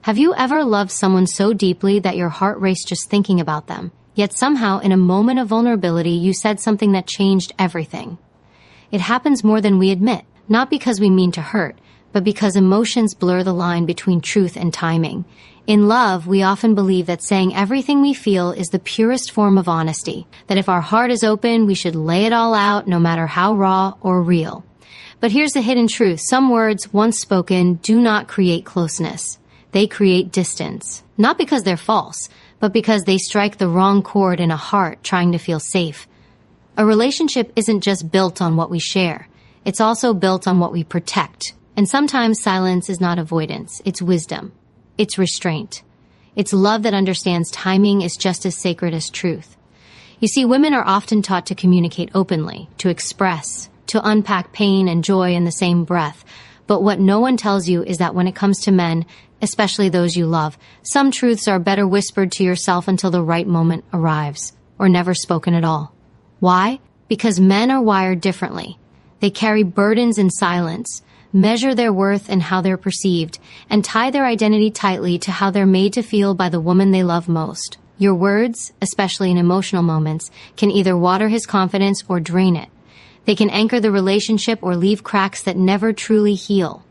Have you ever loved someone so deeply that your heart raced just thinking about them? Yet somehow, in a moment of vulnerability, you said something that changed everything. It happens more than we admit, not because we mean to hurt, but because emotions blur the line between truth and timing. In love, we often believe that saying everything we feel is the purest form of honesty, that if our heart is open, we should lay it all out, no matter how raw or real. But here's the hidden truth. Some words, once spoken, do not create closeness. They create distance. Not because they're false, but because they strike the wrong chord in a heart trying to feel safe. A relationship isn't just built on what we share. It's also built on what we protect. And sometimes silence is not avoidance. It's wisdom. It's restraint. It's love that understands timing is just as sacred as truth. You see, women are often taught to communicate openly, to express, to unpack pain and joy in the same breath. But what no one tells you is that when it comes to men, especially those you love, some truths are better whispered to yourself until the right moment arrives, or never spoken at all. Why? Because men are wired differently. They carry burdens in silence, measure their worth and how they're perceived, and tie their identity tightly to how they're made to feel by the woman they love most. Your words, especially in emotional moments, can either water his confidence or drain it. They can anchor the relationship or leave cracks that never truly heal.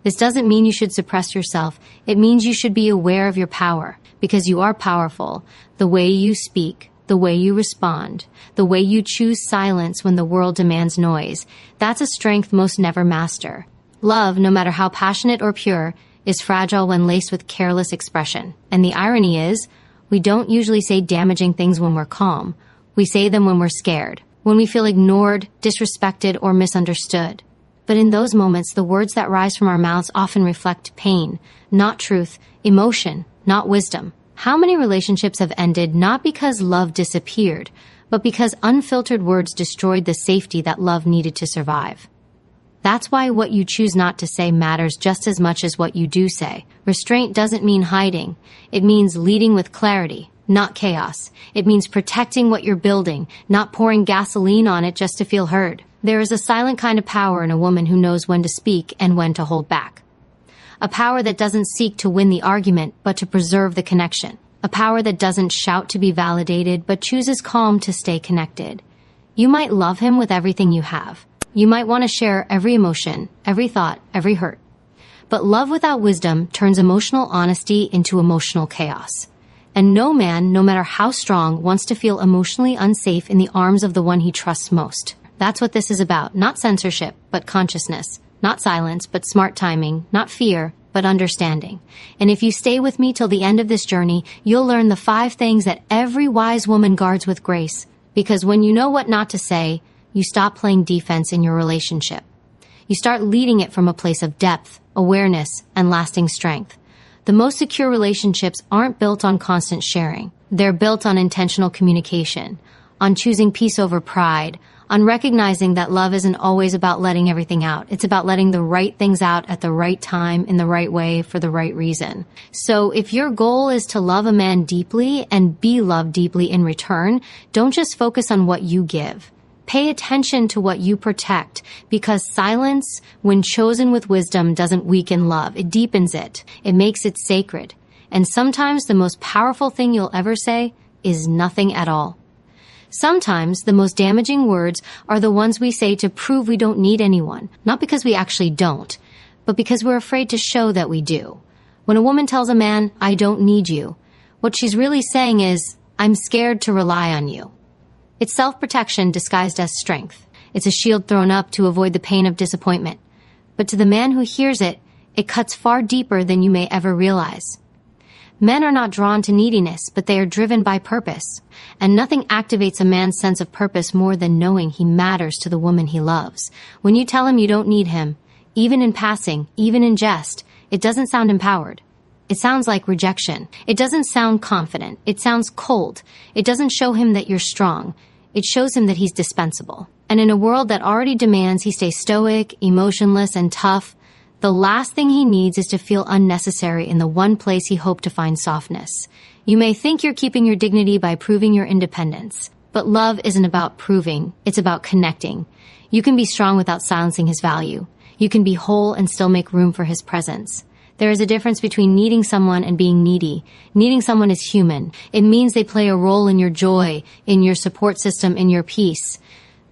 This doesn't mean you should suppress yourself. It means you should be aware of your power, because you are powerful. The way you speak, the way you respond, the way you choose silence when the world demands noise, that's a strength most never master. Love, no matter how passionate or pure, is fragile when laced with careless expression. And the irony is, we don't usually say damaging things when we're calm. We say them when we're scared, when we feel ignored, disrespected, or misunderstood. But in those moments, the words that rise from our mouths often reflect pain, not truth, emotion, not wisdom. How many relationships have ended not because love disappeared, but because unfiltered words destroyed the safety that love needed to survive? That's why what you choose not to say matters just as much as what you do say. Restraint doesn't mean hiding. It means leading with clarity, not chaos. It means protecting what you're building, not pouring gasoline on it just to feel heard. There is a silent kind of power in a woman who knows when to speak and when to hold back. A power that doesn't seek to win the argument, but to preserve the connection. A power that doesn't shout to be validated, but chooses calm to stay connected. You might love him with everything you have. You might want to share every emotion, every thought, every hurt. But love without wisdom turns emotional honesty into emotional chaos. And no man, no matter how strong, wants to feel emotionally unsafe in the arms of the one he trusts most. That's what this is about. Not censorship, but consciousness. Not silence, but smart timing. Not fear, but understanding. And if you stay with me till the end of this journey, you'll learn the 5 things that every wise woman guards with grace. Because when you know what not to say, you stop playing defense in your relationship. You start leading it from a place of depth, awareness, and lasting strength. The most secure relationships aren't built on constant sharing. They're built on intentional communication, on choosing peace over pride, on recognizing that love isn't always about letting everything out. It's about letting the right things out at the right time, in the right way, for the right reason. So if your goal is to love a man deeply and be loved deeply in return, don't just focus on what you give. Pay attention to what you protect, because silence, when chosen with wisdom, doesn't weaken love. It deepens it. It makes it sacred. And sometimes the most powerful thing you'll ever say is nothing at all. Sometimes the most damaging words are the ones we say to prove we don't need anyone, not because we actually don't, but because we're afraid to show that we do. When a woman tells a man, "I don't need you," what she's really saying is, "I'm scared to rely on you." It's self-protection disguised as strength. It's a shield thrown up to avoid the pain of disappointment. But to the man who hears it, it cuts far deeper than you may ever realize. Men are not drawn to neediness, but they are driven by purpose. And nothing activates a man's sense of purpose more than knowing he matters to the woman he loves. When you tell him you don't need him, even in passing, even in jest, it doesn't sound empowered. It sounds like rejection. It doesn't sound confident. It sounds cold. It doesn't show him that you're strong. It shows him that he's dispensable. And in a world that already demands he stay stoic, emotionless, and tough, the last thing he needs is to feel unnecessary in the one place he hoped to find softness. You may think you're keeping your dignity by proving your independence, but love isn't about proving. It's about connecting. You can be strong without silencing his value. You can be whole and still make room for his presence. There is a difference between needing someone and being needy. Needing someone is human. It means they play a role in your joy, in your support system, in your peace.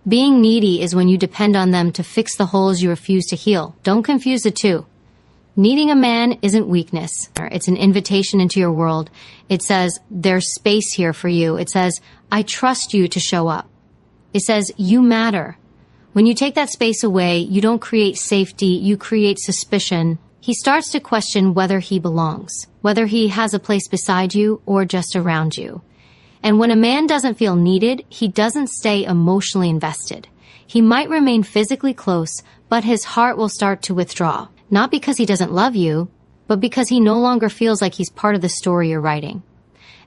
Being needy is when you depend on them to fix the holes you refuse to heal. Don't confuse the two. Needing a man isn't weakness. It's an invitation into your world. It says, there's space here for you. It says, I trust you to show up. It says, you matter. When you take that space away, you don't create safety, you create suspicion. He starts to question whether he belongs, whether he has a place beside you or just around you. And when a man doesn't feel needed, he doesn't stay emotionally invested. He might remain physically close, but his heart will start to withdraw. Not because he doesn't love you, but because he no longer feels like he's part of the story you're writing.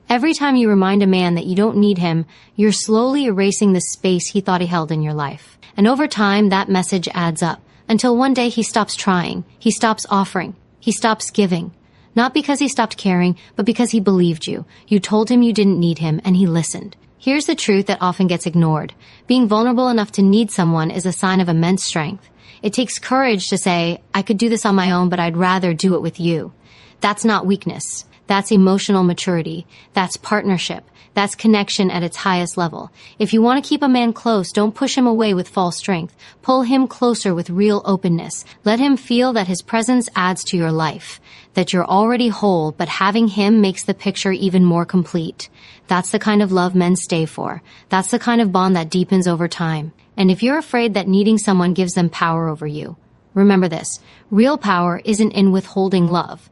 Every time you remind a man that you don't need him, you're slowly erasing the space he thought he held in your life. And over time, that message adds up, until one day he stops trying, he stops offering, he stops giving. Not because he stopped caring, but because he believed you. You told him you didn't need him, and he listened. Here's the truth that often gets ignored. Being vulnerable enough to need someone is a sign of immense strength. It takes courage to say, I could do this on my own, but I'd rather do it with you. That's not weakness. That's emotional maturity. That's partnership. That's connection at its highest level. If you want to keep a man close, don't push him away with false strength. Pull him closer with real openness. Let him feel that his presence adds to your life, that you're already whole, but having him makes the picture even more complete. That's the kind of love men stay for. That's the kind of bond that deepens over time. And if you're afraid that needing someone gives them power over you, remember this. Real power isn't in withholding love.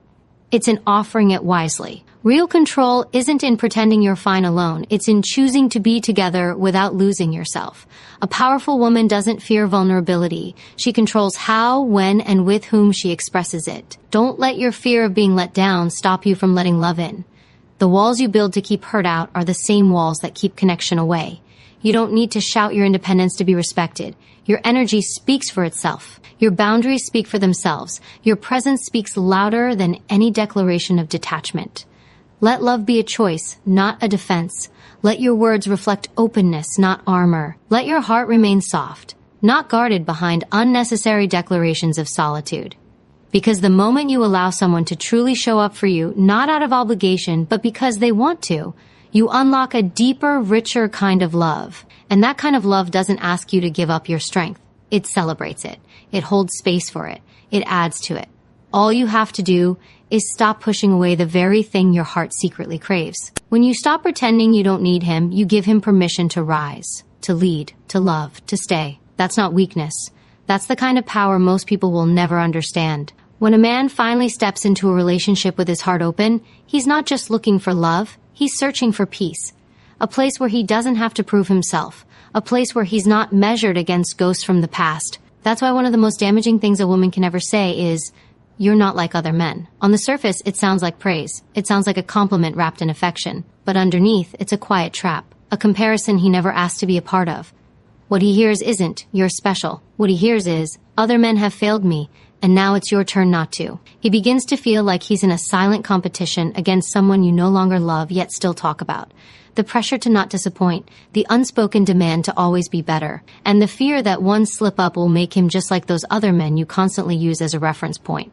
It's in offering it wisely. Real control isn't in pretending you're fine alone. It's in choosing to be together without losing yourself. A powerful woman doesn't fear vulnerability. She controls how, when, and with whom she expresses it. Don't let your fear of being let down stop you from letting love in. The walls you build to keep hurt out are the same walls that keep connection away. You don't need to shout your independence to be respected. Your energy speaks for itself. Your boundaries speak for themselves. Your presence speaks louder than any declaration of detachment. Let love be a choice, not a defense. Let your words reflect openness, not armor. Let your heart remain soft, not guarded behind unnecessary declarations of solitude. Because the moment you allow someone to truly show up for you, not out of obligation, but because they want to, you unlock a deeper, richer kind of love. And that kind of love doesn't ask you to give up your strength. It celebrates it. It holds space for it. It adds to it. All you have to do is stop pushing away the very thing your heart secretly craves. When you stop pretending you don't need him, you give him permission to rise, to lead, to love, to stay. That's not weakness. That's the kind of power most people will never understand. When a man finally steps into a relationship with his heart open, he's not just looking for love. He's searching for peace, a place where he doesn't have to prove himself, a place where he's not measured against ghosts from the past. That's why one of the most damaging things a woman can ever say is, you're not like other men. On the surface, it sounds like praise. It sounds like a compliment wrapped in affection. But underneath, it's a quiet trap, a comparison he never asked to be a part of. What he hears isn't, you're special. What he hears is, other men have failed me, and now it's your turn not to. He begins to feel like he's in a silent competition against someone you no longer love yet still talk about. The pressure to not disappoint, the unspoken demand to always be better, and the fear that one slip-up will make him just like those other men you constantly use as a reference point.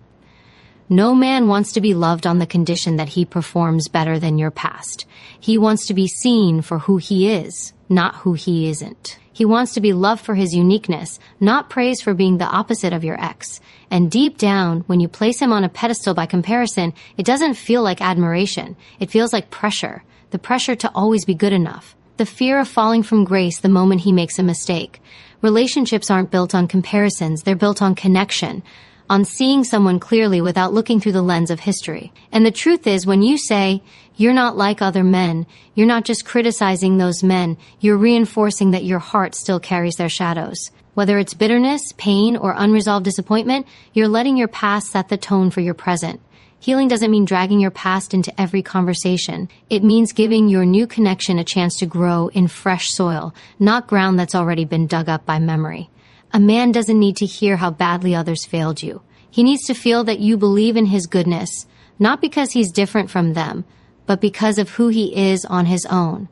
No man wants to be loved on the condition that he performs better than your past. He wants to be seen for who he is, not who he isn't. He wants to be loved for his uniqueness, not praised for being the opposite of your ex. And deep down, when you place him on a pedestal by comparison, it doesn't feel like admiration. It feels like pressure. The pressure to always be good enough. The fear of falling from grace the moment he makes a mistake. Relationships aren't built on comparisons. They're built on connection, on seeing someone clearly without looking through the lens of history. And the truth is, when you say, you're not like other men, you're not just criticizing those men, you're reinforcing that your heart still carries their shadows. Whether it's bitterness, pain, or unresolved disappointment, you're letting your past set the tone for your present. Healing doesn't mean dragging your past into every conversation. It means giving your new connection a chance to grow in fresh soil, not ground that's already been dug up by memory. A man doesn't need to hear how badly others failed you. He needs to feel that you believe in his goodness, not because he's different from them, but because of who he is on his own.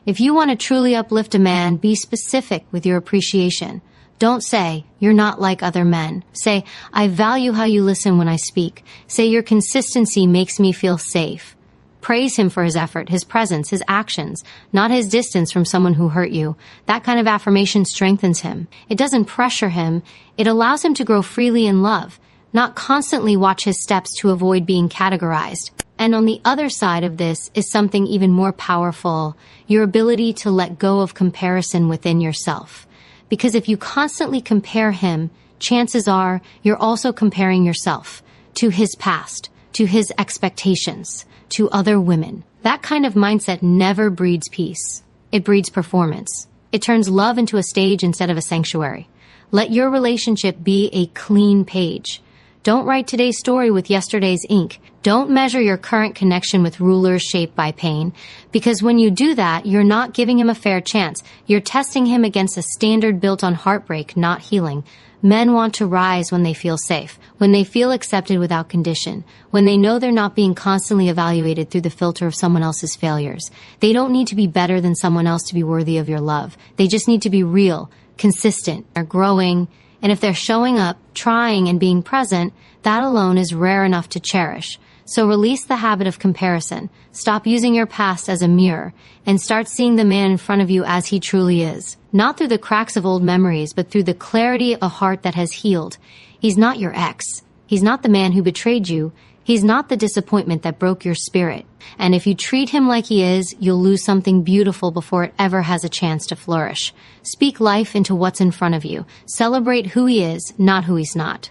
If you want to truly uplift a man, be specific with your appreciation. Don't say, "You're not like other men." Say, "I value how you listen when I speak." Say, "Your consistency makes me feel safe." Praise him for his effort, his presence, his actions, not his distance from someone who hurt you. That kind of affirmation strengthens him. It doesn't pressure him. It allows him to grow freely in love, not constantly watch his steps to avoid being categorized. And on the other side of this is something even more powerful, your ability to let go of comparison within yourself. Because if you constantly compare him, chances are you're also comparing yourself to his past, to his expectations, to other women. That kind of mindset never breeds peace. It breeds performance. It turns love into a stage instead of a sanctuary. Let your relationship be a clean page. Don't write today's story with yesterday's ink. Don't measure your current connection with rulers shaped by pain, because when you do that, you're not giving him a fair chance. You're testing him against a standard built on heartbreak, not healing. Men want to rise when they feel safe, when they feel accepted without condition, when they know they're not being constantly evaluated through the filter of someone else's failures. They don't need to be better than someone else to be worthy of your love. They just need to be real, consistent, or growing. And if they're showing up, trying, and being present, that alone is rare enough to cherish. So release the habit of comparison. Stop using your past as a mirror and start seeing the man in front of you as he truly is. Not through the cracks of old memories, but through the clarity of a heart that has healed. He's not your ex. He's not the man who betrayed you. He's not the disappointment that broke your spirit. And if you treat him like he is, you'll lose something beautiful before it ever has a chance to flourish. Speak life into what's in front of you. Celebrate who he is, not who he's not.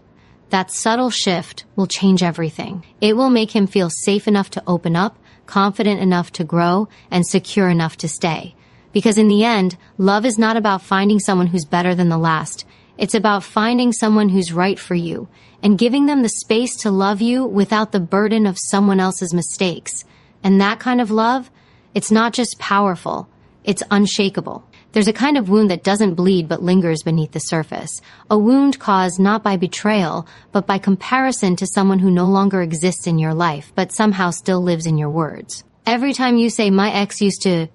That subtle shift will change everything. It will make him feel safe enough to open up, confident enough to grow, and secure enough to stay. Because in the end, love is not about finding someone who's better than the last. It's about finding someone who's right for you and giving them the space to love you without the burden of someone else's mistakes. And that kind of love, it's not just powerful, it's unshakable. There's a kind of wound that doesn't bleed but lingers beneath the surface. A wound caused not by betrayal, but by comparison to someone who no longer exists in your life, but somehow still lives in your words. Every time you say, "My ex used to,"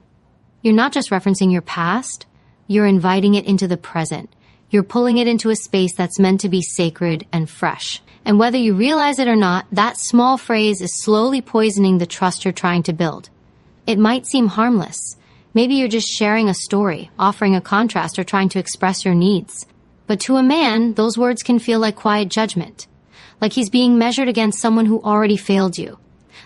you're not just referencing your past, you're inviting it into the present. You're pulling it into a space that's meant to be sacred and fresh. And whether you realize it or not, that small phrase is slowly poisoning the trust you're trying to build. It might seem harmless. Maybe you're just sharing a story, offering a contrast, or trying to express your needs. But to a man, those words can feel like quiet judgment. Like he's being measured against someone who already failed you.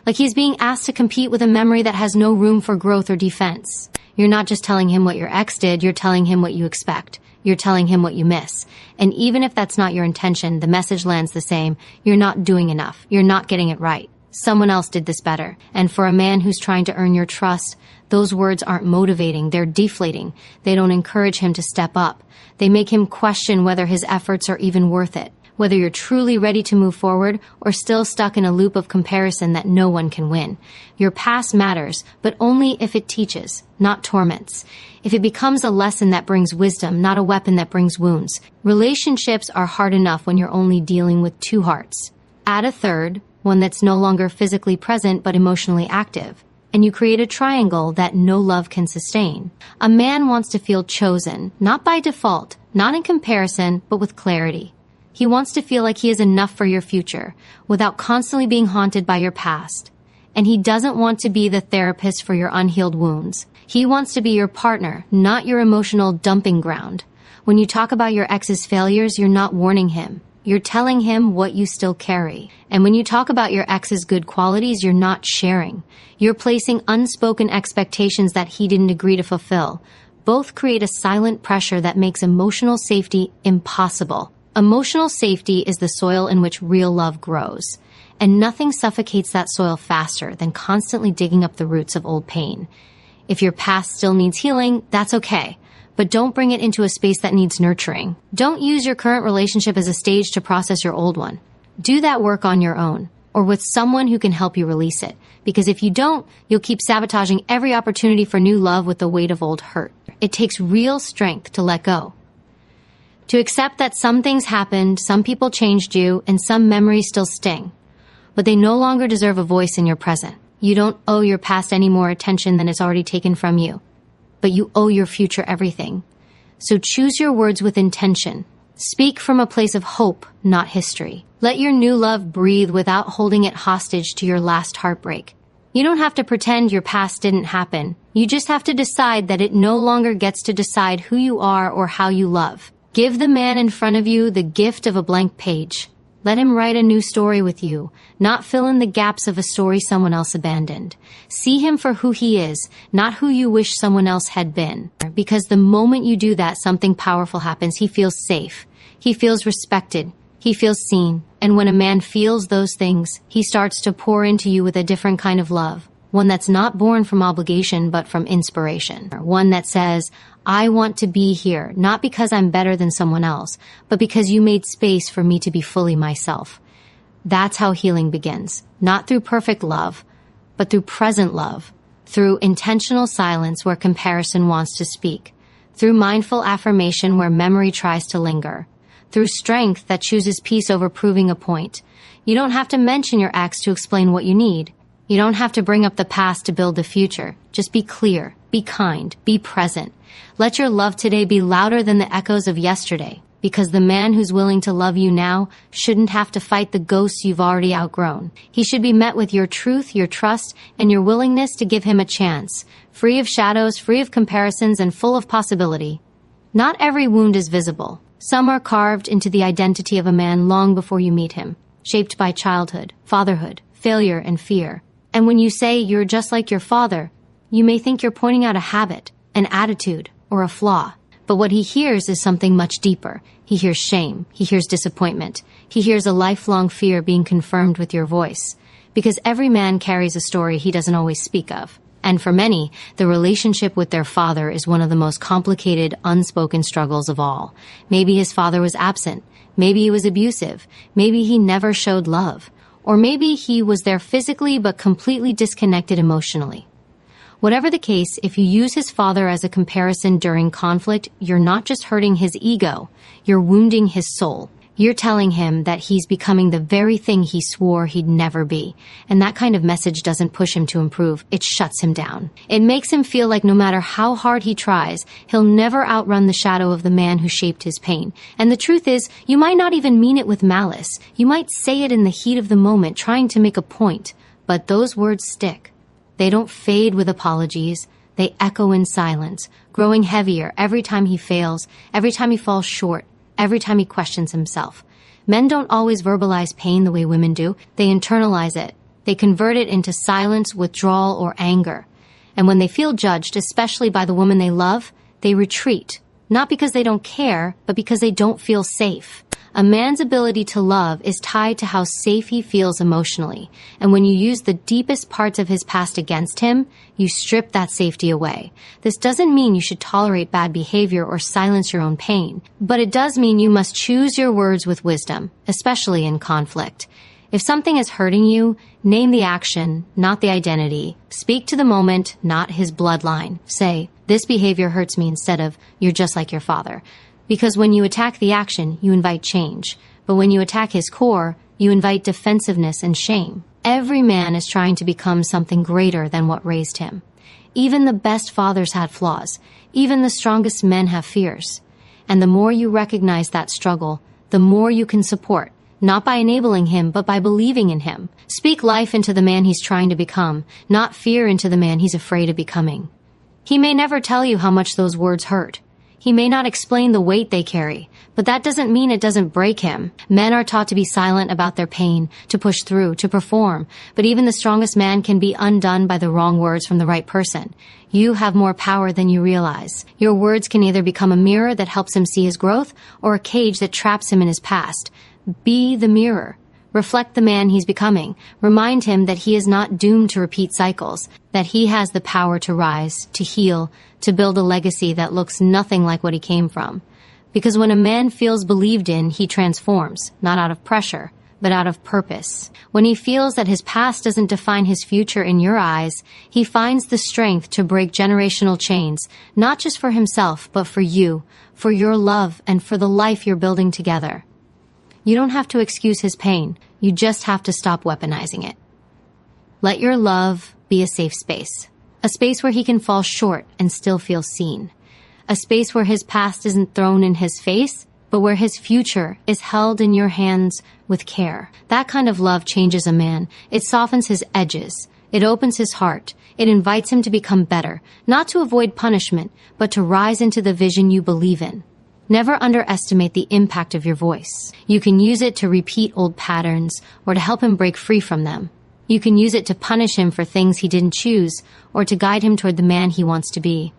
Like he's being asked to compete with a memory that has no room for growth or defense. You're not just telling him what your ex did, you're telling him what you expect. You're telling him what you miss. And even if that's not your intention, the message lands the same. You're not doing enough. You're not getting it right. Someone else did this better. And for a man who's trying to earn your trust, those words aren't motivating. They're deflating. They don't encourage him to step up. They make him question whether his efforts are even worth it, whether you're truly ready to move forward or still stuck in a loop of comparison that no one can win. Your past matters, but only if it teaches, not torments. If it becomes a lesson that brings wisdom, not a weapon that brings wounds. Relationships are hard enough when you're only dealing with two hearts. Add a third, one that's no longer physically present but emotionally active, and you create a triangle that no love can sustain. A man wants to feel chosen, not by default, not in comparison, but with clarity. He wants to feel like he is enough for your future, without constantly being haunted by your past. And he doesn't want to be the therapist for your unhealed wounds. He wants to be your partner, not your emotional dumping ground. When you talk about your ex's failures, you're not warning him. You're telling him what you still carry. And when you talk about your ex's good qualities, you're not sharing. You're placing unspoken expectations that he didn't agree to fulfill. Both create a silent pressure that makes emotional safety impossible. Emotional safety is the soil in which real love grows. And nothing suffocates that soil faster than constantly digging up the roots of old pain. If your past still needs healing, that's okay. But don't bring it into a space that needs nurturing. Don't use your current relationship as a stage to process your old one. Do that work on your own, or with someone who can help you release it. Because if you don't, you'll keep sabotaging every opportunity for new love with the weight of old hurt. It takes real strength to let go. To accept that some things happened, some people changed you, and some memories still sting. But they no longer deserve a voice in your present. You don't owe your past any more attention than it's already taken from you. But you owe your future everything. So choose your words with intention. Speak from a place of hope, not history. Let your new love breathe without holding it hostage to your last heartbreak. You don't have to pretend your past didn't happen. You just have to decide that it no longer gets to decide who you are or how you love. Give the man in front of you the gift of a blank page. Let him write a new story with you, not fill in the gaps of a story someone else abandoned. See him for who he is, not who you wish someone else had been. Because the moment you do that, something powerful happens. He feels safe. He feels respected. He feels seen. And when a man feels those things, he starts to pour into you with a different kind of love. One that's not born from obligation, but from inspiration. One that says, I want to be here, not because I'm better than someone else, but because you made space for me to be fully myself. That's how healing begins. Not through perfect love, but through present love. Through intentional silence where comparison wants to speak. Through mindful affirmation where memory tries to linger. Through strength that chooses peace over proving a point. You don't have to mention your ex to explain what you need. You don't have to bring up the past to build the future. Just be clear, be kind, be present. Let your love today be louder than the echoes of yesterday, because the man who's willing to love you now shouldn't have to fight the ghosts you've already outgrown. He should be met with your truth, your trust, and your willingness to give him a chance, free of shadows, free of comparisons, and full of possibility. Not every wound is visible. Some are carved into the identity of a man long before you meet him, shaped by childhood, fatherhood, failure, and fear. And when you say you're just like your father, you may think you're pointing out a habit, an attitude, or a flaw. But what he hears is something much deeper. He hears shame. He hears disappointment. He hears a lifelong fear being confirmed with your voice. Because every man carries a story he doesn't always speak of. And for many, the relationship with their father is one of the most complicated, unspoken struggles of all. Maybe his father was absent. Maybe he was abusive. Maybe he never showed love. Or maybe he was there physically but completely disconnected emotionally. Whatever the case, if you use his father as a comparison during conflict, you're not just hurting his ego, you're wounding his soul. You're telling him that he's becoming the very thing he swore he'd never be. And that kind of message doesn't push him to improve, it shuts him down. It makes him feel like no matter how hard he tries, he'll never outrun the shadow of the man who shaped his pain. And the truth is, you might not even mean it with malice. You might say it in the heat of the moment, trying to make a point. But those words stick. They don't fade with apologies. They echo in silence, growing heavier every time he fails, every time he falls short, every time he questions himself. Men don't always verbalize pain the way women do. They internalize it. They convert it into silence, withdrawal, or anger. And when they feel judged, especially by the woman they love, they retreat. Not because they don't care, but because they don't feel safe. A man's ability to love is tied to how safe he feels emotionally. And when you use the deepest parts of his past against him, you strip that safety away. This doesn't mean you should tolerate bad behavior or silence your own pain. But it does mean you must choose your words with wisdom, especially in conflict. If something is hurting you, name the action, not the identity. Speak to the moment, not his bloodline. Say, this behavior hurts me instead of, you're just like your father. Because when you attack the action, you invite change. But when you attack his core, you invite defensiveness and shame. Every man is trying to become something greater than what raised him. Even the best fathers had flaws. Even the strongest men have fears. And the more you recognize that struggle, the more you can support. Not by enabling him, but by believing in him. Speak life into the man he's trying to become, not fear into the man he's afraid of becoming. He may never tell you how much those words hurt. He may not explain the weight they carry, but that doesn't mean it doesn't break him. Men are taught to be silent about their pain, to push through, to perform. But even the strongest man can be undone by the wrong words from the right person. You have more power than you realize. Your words can either become a mirror that helps him see his growth, or a cage that traps him in his past. Be the mirror. Reflect the man he's becoming. Remind him that he is not doomed to repeat cycles, that he has the power to rise, to heal, to build a legacy that looks nothing like what he came from. Because when a man feels believed in, he transforms, not out of pressure, but out of purpose. When he feels that his past doesn't define his future in your eyes, he finds the strength to break generational chains, not just for himself, but for you, for your love, and for the life you're building together. You don't have to excuse his pain. You just have to stop weaponizing it. Let your love be a safe space. A space where he can fall short and still feel seen. A space where his past isn't thrown in his face, but where his future is held in your hands with care. That kind of love changes a man. It softens his edges. It opens his heart. It invites him to become better, not to avoid punishment, but to rise into the vision you believe in. Never underestimate the impact of your voice. You can use it to repeat old patterns or to help him break free from them. You can use it to punish him for things he didn't choose or to guide him toward the man he wants to be.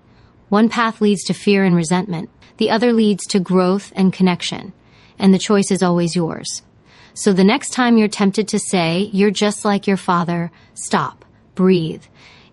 One path leads to fear and resentment. The other leads to growth and connection. And the choice is always yours. So the next time you're tempted to say, "You're just like your father," stop, breathe,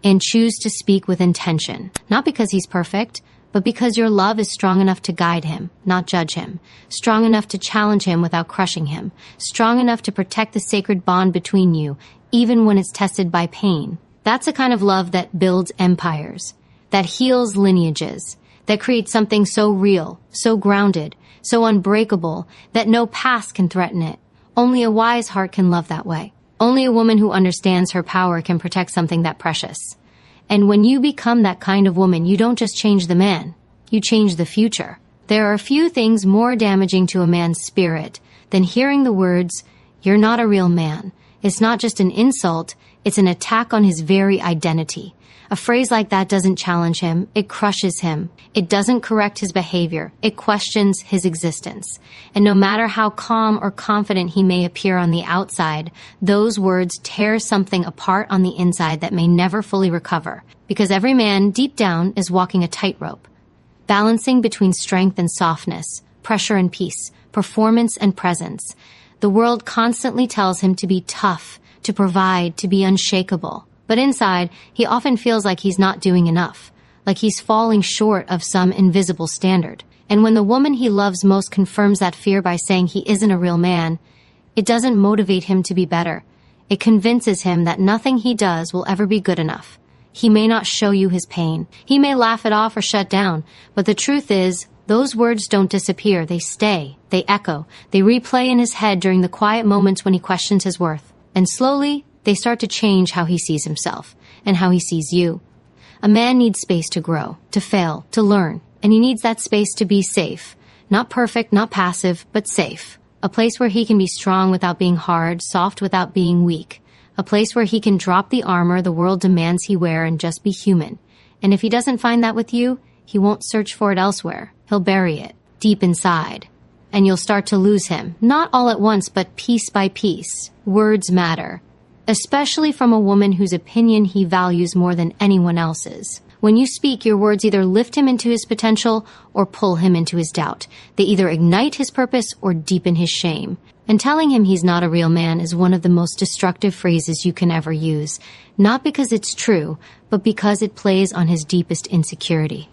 and choose to speak with intention. Not because he's perfect, but because your love is strong enough to guide him, not judge him. Strong enough to challenge him without crushing him. Strong enough to protect the sacred bond between you, even when it's tested by pain. That's a kind of love that builds empires, that heals lineages, that creates something so real, so grounded, so unbreakable that no past can threaten it. Only a wise heart can love that way. Only a woman who understands her power can protect something that precious. And when you become that kind of woman, you don't just change the man, you change the future. There are few things more damaging to a man's spirit than hearing the words, "You're not a real man." It's not just an insult, it's an attack on his very identity. A phrase like that doesn't challenge him, it crushes him. It doesn't correct his behavior, it questions his existence. And no matter how calm or confident he may appear on the outside, those words tear something apart on the inside that may never fully recover. Because every man, deep down, is walking a tightrope, balancing between strength and softness, pressure and peace, performance and presence. The world constantly tells him to be tough, to provide, to be unshakable. But inside, he often feels like he's not doing enough, like he's falling short of some invisible standard. And when the woman he loves most confirms that fear by saying he isn't a real man, it doesn't motivate him to be better. It convinces him that nothing he does will ever be good enough. He may not show you his pain. He may laugh it off or shut down. But the truth is, those words don't disappear. They stay. They echo. They replay in his head during the quiet moments when he questions his worth. And slowly, they start to change how he sees himself and how he sees you. A man needs space to grow, to fail, to learn, and he needs that space to be safe. Not perfect, not passive, but safe. A place where he can be strong without being hard, soft without being weak. A place where he can drop the armor the world demands he wear and just be human. And if he doesn't find that with you, he won't search for it elsewhere. He'll bury it, deep inside. And you'll start to lose him, not all at once, but piece by piece. Words matter. Especially from a woman whose opinion he values more than anyone else's. When you speak, your words either lift him into his potential or pull him into his doubt. They either ignite his purpose or deepen his shame. And telling him he's not a real man is one of the most destructive phrases you can ever use. Not because it's true, but because it plays on his deepest insecurity.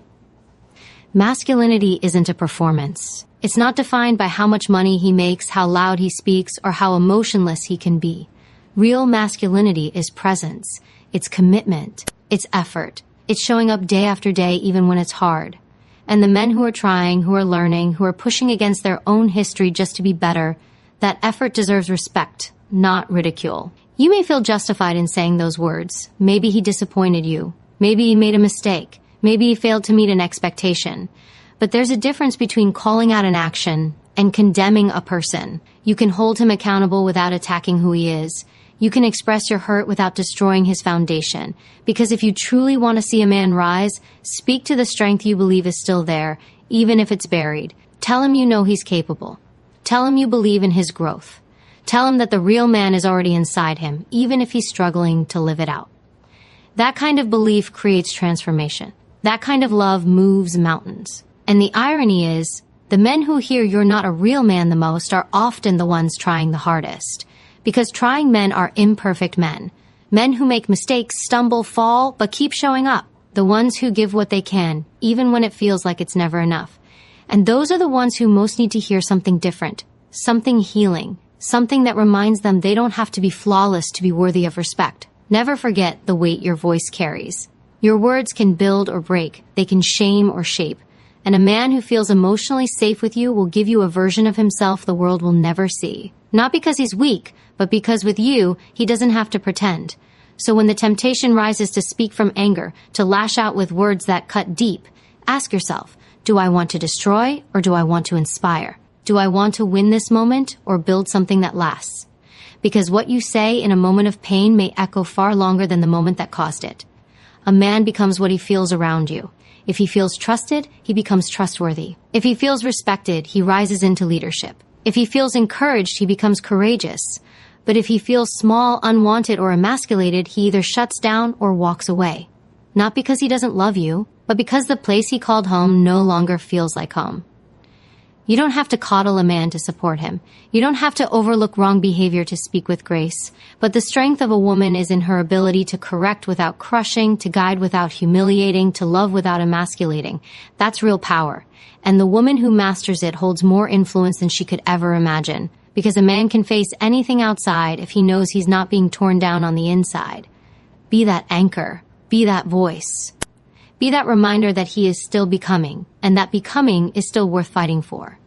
Masculinity isn't a performance. It's not defined by how much money he makes, how loud he speaks, or how emotionless he can be. Real masculinity is presence. It's commitment. It's effort. It's showing up day after day even when it's hard. And the men who are trying, who are learning, who are pushing against their own history just to be better, that effort deserves respect, not ridicule. You may feel justified in saying those words. Maybe he disappointed you. Maybe he made a mistake. Maybe he failed to meet an expectation. But there's a difference between calling out an action and condemning a person. You can hold him accountable without attacking who he is. You can express your hurt without destroying his foundation. Because if you truly want to see a man rise, speak to the strength you believe is still there, even if it's buried. Tell him you know he's capable. Tell him you believe in his growth. Tell him that the real man is already inside him, even if he's struggling to live it out. That kind of belief creates transformation. That kind of love moves mountains. And the irony is, the men who hear you're not a real man the most are often the ones trying the hardest. Because trying men are imperfect men. Men who make mistakes, stumble, fall, but keep showing up. The ones who give what they can, even when it feels like it's never enough. And those are the ones who most need to hear something different, something healing, something that reminds them they don't have to be flawless to be worthy of respect. Never forget the weight your voice carries. Your words can build or break, they can shame or shape. And a man who feels emotionally safe with you will give you a version of himself the world will never see. Not because he's weak, but because with you, he doesn't have to pretend. So when the temptation rises to speak from anger, to lash out with words that cut deep, ask yourself, Do I want to destroy or do I want to inspire? Do I want to win this moment or build something that lasts? Because what you say in a moment of pain may echo far longer than the moment that caused it. A man becomes what he feels around you. If he feels trusted, he becomes trustworthy. If he feels respected, he rises into leadership. If he feels encouraged, he becomes courageous. But if he feels small, unwanted, or emasculated, he either shuts down or walks away. Not because he doesn't love you, but because the place he called home no longer feels like home. You don't have to coddle a man to support him. You don't have to overlook wrong behavior to speak with grace. But the strength of a woman is in her ability to correct without crushing, to guide without humiliating, to love without emasculating. That's real power. And the woman who masters it holds more influence than she could ever imagine. Because a man can face anything outside if he knows he's not being torn down on the inside. Be that anchor. Be that voice. Be that reminder that he is still becoming, and that becoming is still worth fighting for.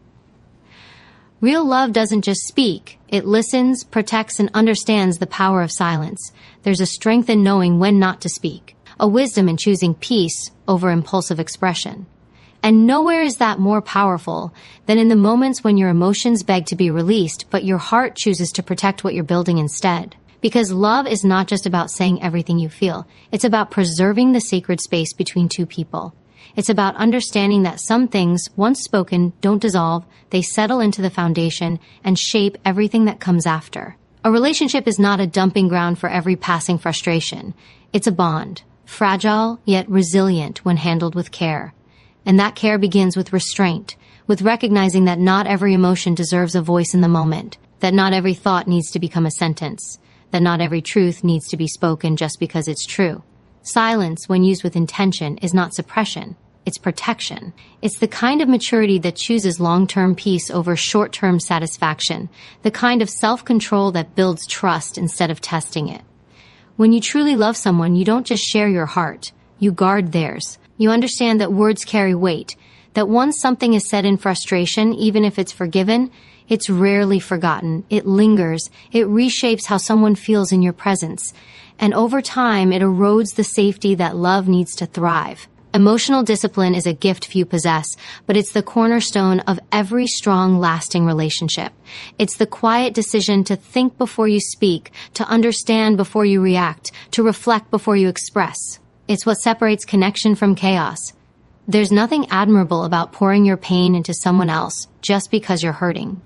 Real love doesn't just speak. It listens, protects, and understands the power of silence. There's a strength in knowing when not to speak, a wisdom in choosing peace over impulsive expression. And nowhere is that more powerful than in the moments when your emotions beg to be released, but your heart chooses to protect what you're building instead. Because love is not just about saying everything you feel. It's about preserving the sacred space between two people. It's about understanding that some things, once spoken, don't dissolve. They settle into the foundation and shape everything that comes after. A relationship is not a dumping ground for every passing frustration. It's a bond, fragile yet resilient when handled with care. And that care begins with restraint, with recognizing that not every emotion deserves a voice in the moment, that not every thought needs to become a sentence, that not every truth needs to be spoken just because it's true. Silence, when used with intention, is not suppression. It's protection. It's the kind of maturity that chooses long-term peace over short-term satisfaction, the kind of self-control that builds trust instead of testing it. When you truly love someone, you don't just share your heart. You guard theirs. You understand that words carry weight, that once something is said in frustration, even if it's forgiven, it's rarely forgotten. It lingers. It reshapes how someone feels in your presence. And over time, it erodes the safety that love needs to thrive. Emotional discipline is a gift few possess, but it's the cornerstone of every strong, lasting relationship. It's the quiet decision to think before you speak, to understand before you react, to reflect before you express. It's what separates connection from chaos. There's nothing admirable about pouring your pain into someone else just because you're hurting.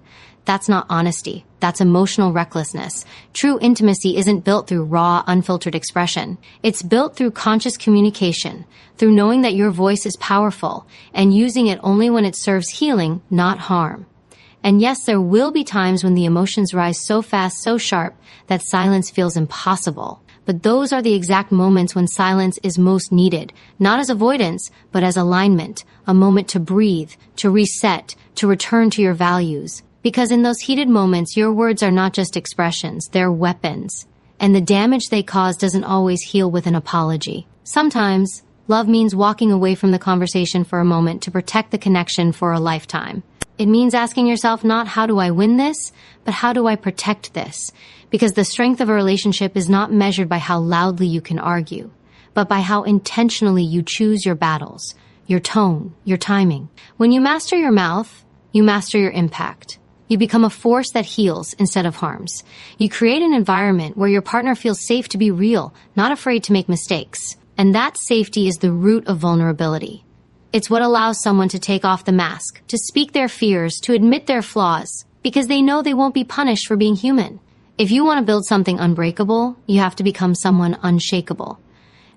That's not honesty. That's emotional recklessness. True intimacy isn't built through raw, unfiltered expression. It's built through conscious communication, through knowing that your voice is powerful and using it only when it serves healing, not harm. And yes, there will be times when the emotions rise so fast, so sharp, that silence feels impossible. But those are the exact moments when silence is most needed, not as avoidance, but as alignment, a moment to breathe, to reset, to return to your values. Because in those heated moments, your words are not just expressions, they're weapons. And the damage they cause doesn't always heal with an apology. Sometimes, love means walking away from the conversation for a moment to protect the connection for a lifetime. It means asking yourself not how do I win this, but how do I protect this? Because the strength of a relationship is not measured by how loudly you can argue, but by how intentionally you choose your battles, your tone, your timing. When you master your mouth, you master your impact. You become a force that heals instead of harms. You create an environment where your partner feels safe to be real, not afraid to make mistakes. And that safety is the root of vulnerability. It's what allows someone to take off the mask, to speak their fears, to admit their flaws, because they know they won't be punished for being human. If you want to build something unbreakable, you have to become someone unshakable.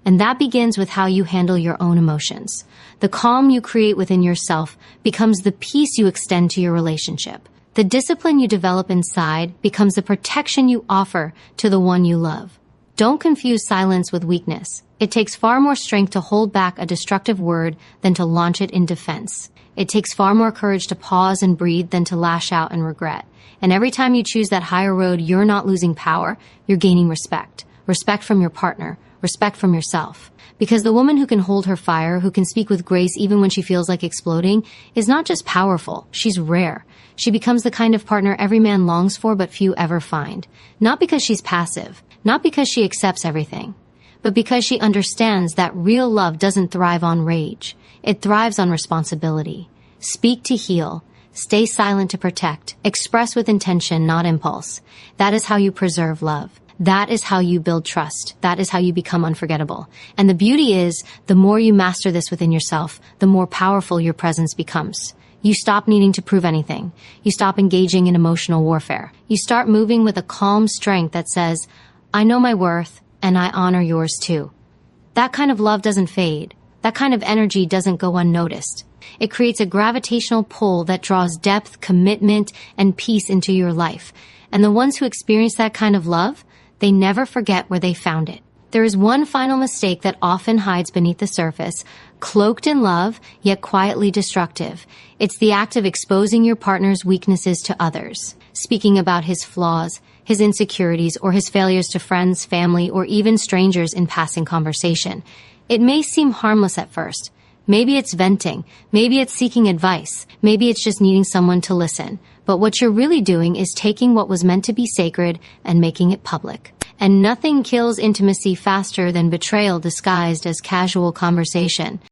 And that begins with how you handle your own emotions. The calm you create within yourself becomes the peace you extend to your relationship. The discipline you develop inside becomes the protection you offer to the one you love. Don't confuse silence with weakness. It takes far more strength to hold back a destructive word than to launch it in defense. It takes far more courage to pause and breathe than to lash out and regret. And every time you choose that higher road, you're not losing power, you're gaining respect. Respect from your partner, respect from yourself. Because the woman who can hold her fire, who can speak with grace even when she feels like exploding, is not just powerful, she's rare. She becomes the kind of partner every man longs for but few ever find. Not because she's passive, not because she accepts everything, but because she understands that real love doesn't thrive on rage. It thrives on responsibility. Speak to heal. Stay silent to protect. Express with intention, not impulse. That is how you preserve love. That is how you build trust. That is how you become unforgettable. And the beauty is, the more you master this within yourself, the more powerful your presence becomes. You stop needing to prove anything. You stop engaging in emotional warfare. You start moving with a calm strength that says, I know my worth, and I honor yours too. That kind of love doesn't fade. That kind of energy doesn't go unnoticed. It creates a gravitational pull that draws depth, commitment, and peace into your life. And the ones who experience that kind of love, they never forget where they found it. There is one final mistake that often hides beneath the surface, cloaked in love, yet quietly destructive. It's the act of exposing your partner's weaknesses to others, speaking about his flaws, his insecurities, or his failures to friends, family, or even strangers in passing conversation. It may seem harmless at first. Maybe it's venting. Maybe it's seeking advice. Maybe it's just needing someone to listen. But what you're really doing is taking what was meant to be sacred and making it public. And nothing kills intimacy faster than betrayal disguised as casual conversation.